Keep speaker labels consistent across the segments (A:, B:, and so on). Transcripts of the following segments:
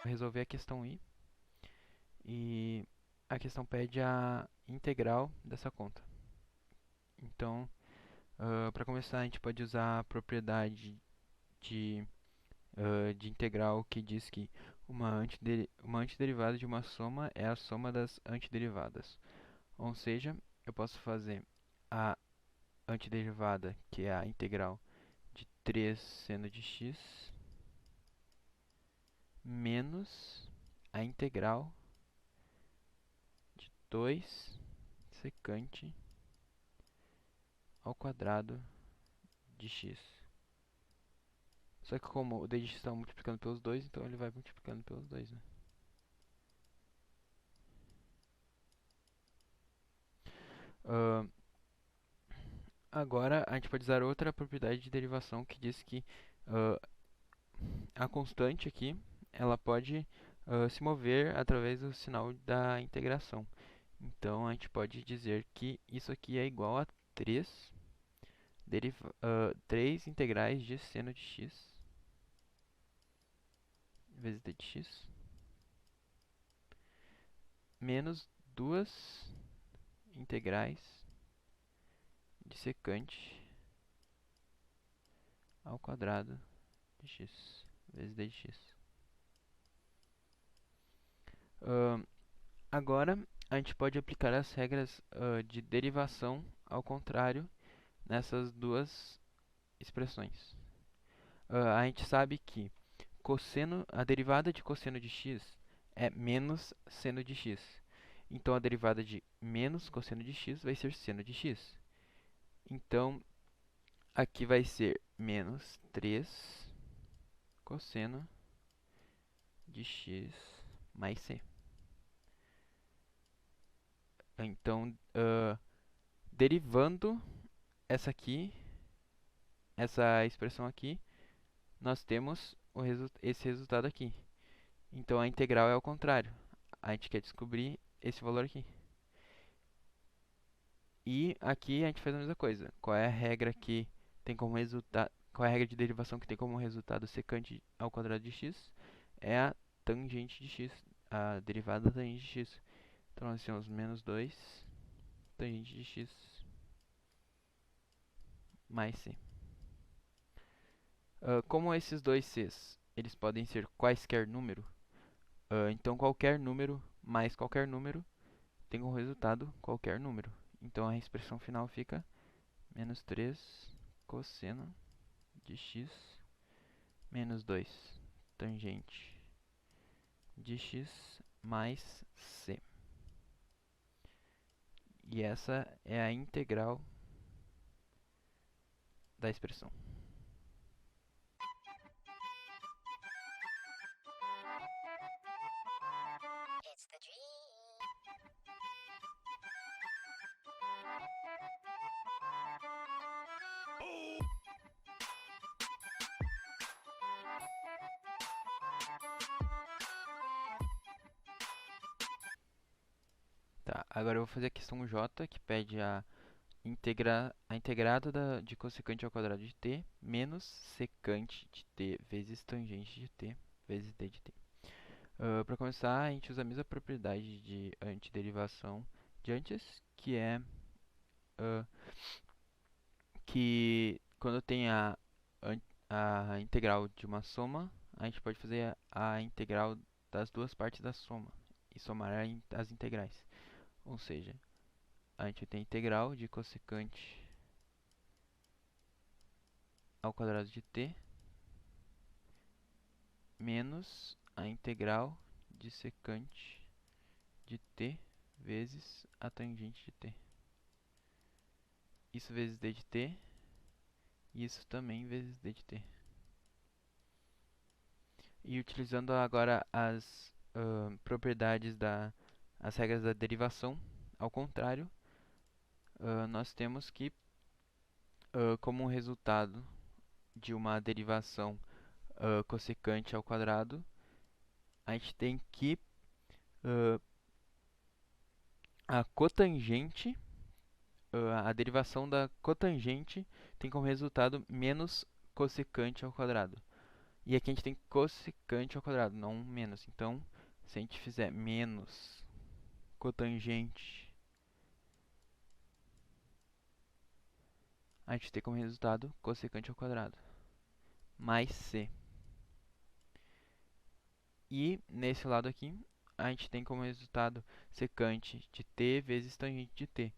A: resolver a questão I. E a questão pede a integral dessa conta. Então, para começar, a gente pode usar a propriedade de integral que diz que uma antiderivada de uma soma é a soma das antiderivadas. Ou seja, eu posso fazer a antiderivada, que é a integral de 3 seno de x, menos a integral de 2 secante ao quadrado de x. Só que como o d de x está multiplicando pelos 2, então ele vai multiplicando pelos 2, né? Agora a gente pode usar outra propriedade de derivação que diz que a constante aqui ela pode se mover através do sinal da integração. Então a gente pode dizer que isso aqui é igual a 3 integrais de seno de x vezes d de x menos 2 integrais de secante ao quadrado de x vezes d de x. Agora a gente pode aplicar as regras de derivação ao contrário nessas duas expressões. A gente sabe que a derivada de cosseno de x é menos seno de x. Então, a derivada de menos cosseno de x vai ser seno de x. Então, aqui vai ser menos 3 cosseno de x mais c. Então, derivando essa expressão aqui, nós temos esse resultado aqui. Então, a integral é ao contrário. A gente quer descobrir esse valor aqui. E aqui a gente faz a mesma coisa. Qual é a regra que tem como resultado? Qual é a regra de derivação que tem como resultado secante ao quadrado de x? É a tangente de x, a derivada da tangente de x. Então nós temos menos 2 tangente de x mais c. Como esses dois c's, eles podem ser quaisquer número, então qualquer número mais qualquer número tem como resultado qualquer número. Então a expressão final fica menos 3 cosseno de x menos 2 tangente de x mais c. E essa é a integral da expressão. It's the Tá, agora eu vou fazer a questão J, que pede a integrada de cossecante ao quadrado de t menos secante de t vezes tangente de t vezes d de t. Para começar, a gente usa a mesma propriedade de antiderivação de antes, que é que quando tem a integral de uma soma, a gente pode fazer a integral das duas partes da soma e somar as integrais. Ou seja, a gente tem a integral de cossecante ao quadrado de t menos a integral de secante de t vezes a tangente de t. Isso vezes d de t e isso também vezes d de t. E utilizando agora as propriedades as regras da derivação, ao contrário, nós temos que, como resultado de uma derivação cossecante ao quadrado, a gente tem que a cotangente, a derivação da cotangente tem como resultado menos cossecante ao quadrado. E aqui a gente tem cossecante ao quadrado, não menos. Então, se a gente fizer menos cotangente, a gente tem como resultado cossecante ao quadrado mais c. E nesse lado aqui, a gente tem como resultado secante de t vezes tangente de t,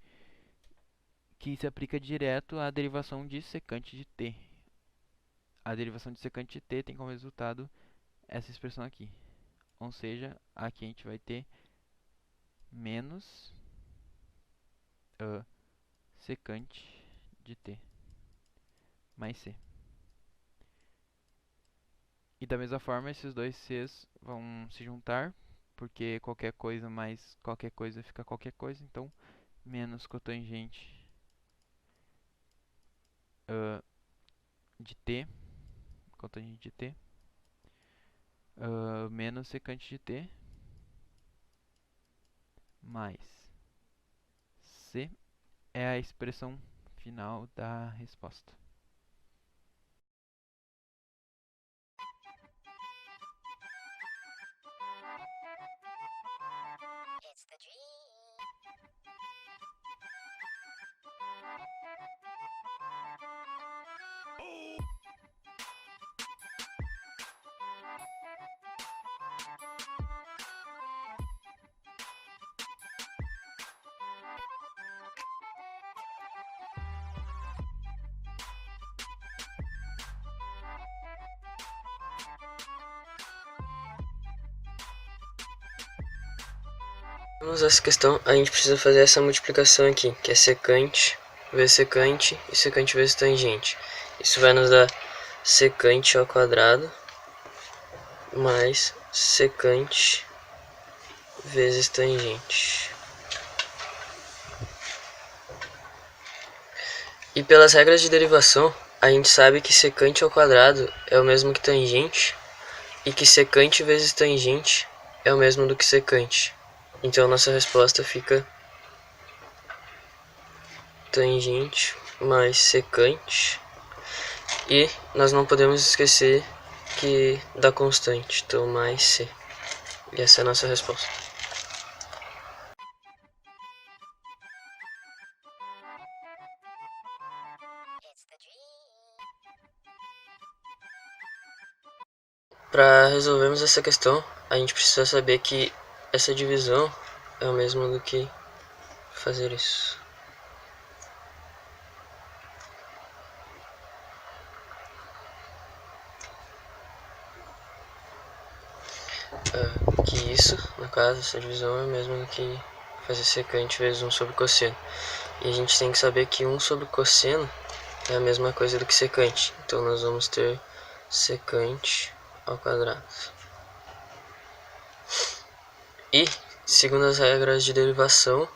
A: que se aplica direto à derivação de secante de t. A derivação de secante de t tem como resultado essa expressão aqui. Ou seja, aqui a gente vai ter menos secante de t mais c. E da mesma forma, esses dois c's vão se juntar, porque qualquer coisa mais qualquer coisa fica qualquer coisa. Então, menos cotangente de t, cotangente de t, menos secante de t, mais c é a expressão final da resposta.
B: It's the dream.
C: Vamos essa questão, a gente precisa fazer essa multiplicação aqui, que é secante vezes secante e secante vezes tangente. Isso vai nos dar secante ao quadrado mais secante vezes tangente. E pelas regras de derivação, a gente sabe que secante ao quadrado é o mesmo que tangente e que secante vezes tangente é o mesmo do que secante. Então nossa resposta fica tangente mais secante. E nós não podemos esquecer que da constante, então mais c. E essa é a nossa resposta.
B: It's the dream.
C: Para resolvermos essa questão, a gente precisa saber que essa divisão é o mesmo do que fazer isso. Que isso, no caso, essa divisão é o mesmo do que fazer secante vezes 1 sobre cosseno. E a gente tem que saber que 1 sobre cosseno é a mesma coisa do que secante. Então nós vamos ter secante ao quadrado. E, segundo as regras de derivação,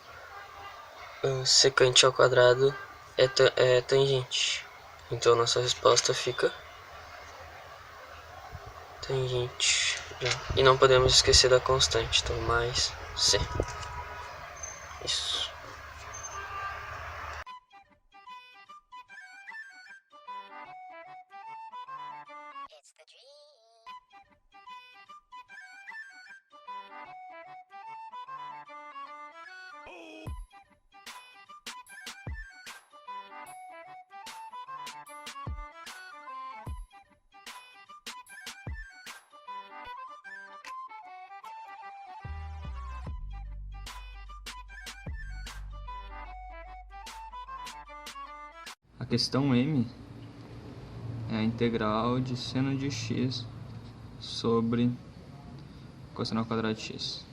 C: secante ao quadrado é tangente. Então nossa resposta fica tangente. E não podemos esquecer da constante, então mais c. Isso.
B: It's the dream.
A: A questão M é a integral de seno de x sobre cosseno ao quadrado de x.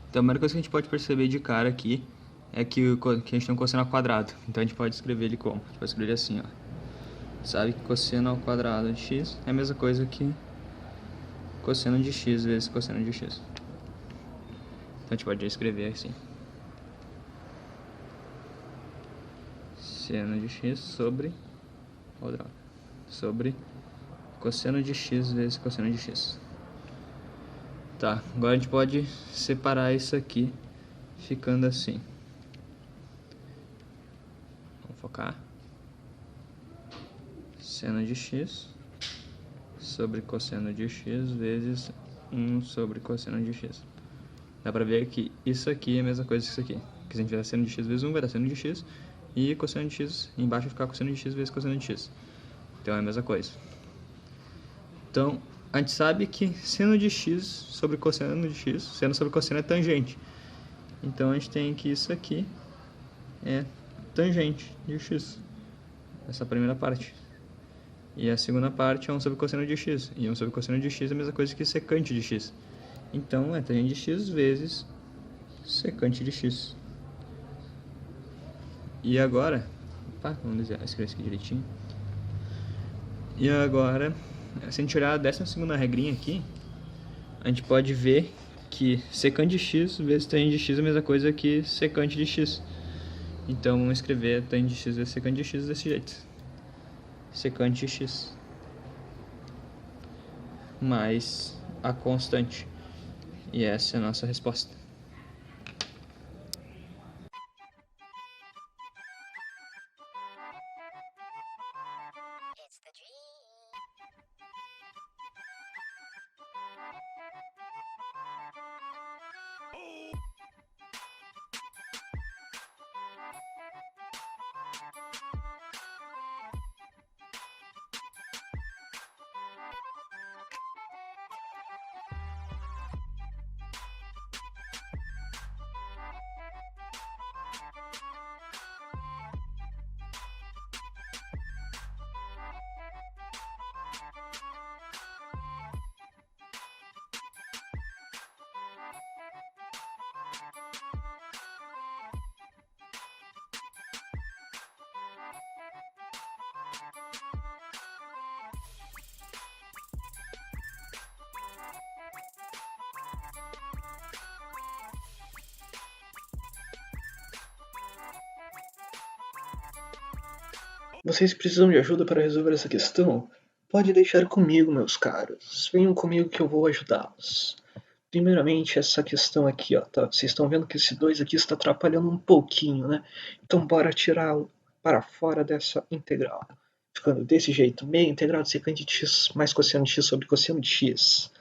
A: Então, a primeira coisa que a gente pode perceber de cara aqui é que a gente tem um cosseno ao quadrado. Então, a gente pode escrever ele como? A gente pode escrever ele assim, ó. Sabe que cosseno ao quadrado de x é a mesma coisa que cosseno de x vezes cosseno de x. Então, a gente pode escrever assim. Seno de x sobre cosseno de x vezes cosseno de x. Tá, agora a gente pode separar isso aqui ficando assim. Vamos focar.
D: cosseno de x sobre cosseno de x vezes 1 sobre cosseno de x. Dá pra ver que isso aqui é a mesma coisa que isso aqui. Que se a gente fizer seno de x vezes 1 vai dar seno de x. E cosseno de x embaixo vai ficar cosseno de x vezes cosseno de x. Então é a mesma coisa. Então a gente sabe que seno de x sobre cosseno de x, seno sobre cosseno é tangente. Então a gente tem que isso aqui é tangente de x. Essa primeira parte. E a segunda parte é 1 sobre cosseno de x. E 1 sobre cosseno de x é a mesma coisa que secante de x. Então é tangente de x vezes secante de x. E agora... Opa, vamos escrever isso aqui direitinho. E agora, se a gente olhar a 12ª regrinha aqui, a gente pode ver que secante de x vezes tangente de x é a mesma coisa que secante de x. Então vamos escrever tangente de x vezes secante de x desse jeito. Secante de x mais a constante. E essa é a nossa resposta.
B: It's the dream.
E: Vocês precisam de ajuda para resolver essa questão? Pode deixar comigo, meus caros. Venham comigo que eu vou ajudá-los. Primeiramente, essa questão aqui, ó, tá? Vocês estão vendo que esse 2 aqui está atrapalhando um pouquinho, né? Então, bora tirá-lo para fora dessa integral. Ficando desse jeito, meia integral de secante de x mais cosseno de x sobre cosseno de x.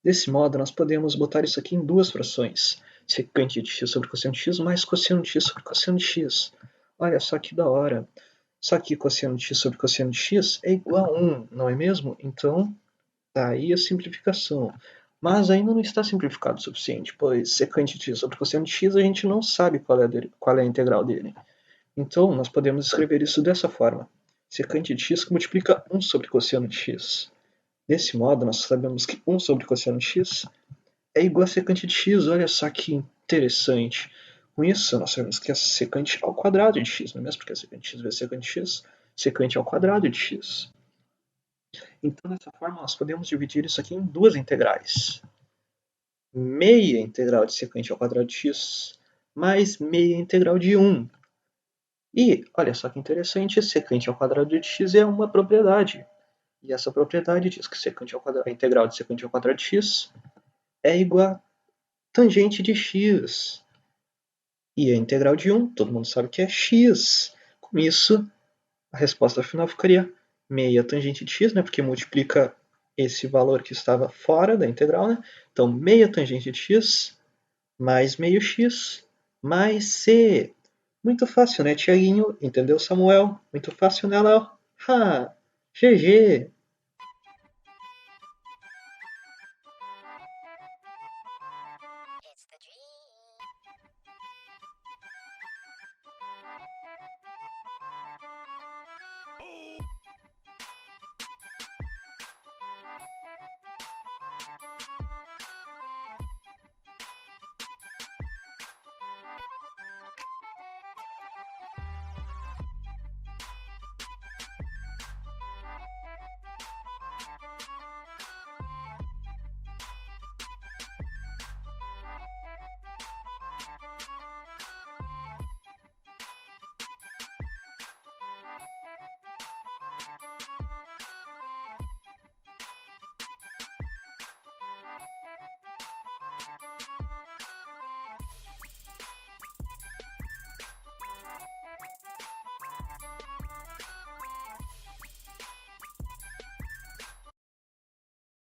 E: Desse modo, nós podemos botar isso aqui em duas frações. Secante de x sobre cosseno de x mais cosseno de x sobre cosseno de x. Olha só que da hora. Só que cosseno de x sobre cosseno de x é igual a 1, não é mesmo? Então, tá aí a simplificação. Mas ainda não está simplificado o suficiente, pois secante de x sobre cosseno de x a gente não sabe qual é a integral dele. Então, nós podemos escrever isso dessa forma. Secante de x que multiplica 1 sobre cosseno de x. Desse modo, nós sabemos que 1 sobre cosseno de x é igual a secante de x. Olha só que interessante. Com isso, nós sabemos que é secante ao quadrado de x, não é mesmo? Porque é secante de x vezes secante de x, secante ao quadrado de x. Então, dessa forma, nós podemos dividir isso aqui em duas integrais. Meia integral de secante ao quadrado de x mais meia integral de 1. E, olha só que interessante, secante ao quadrado de x é uma propriedade. E essa propriedade diz que a integral de secante ao quadrado de x é igual a tangente de x. E a integral de 1, todo mundo sabe que é x. Com isso, a resposta final ficaria meia tangente de x, né? Porque multiplica esse valor que estava fora da integral, né? Então, meia tangente de x mais meio x mais c. Muito fácil, né, Tiaguinho? Entendeu, Samuel? Muito fácil, né, Léo? Ha! GG!
B: It's the dream.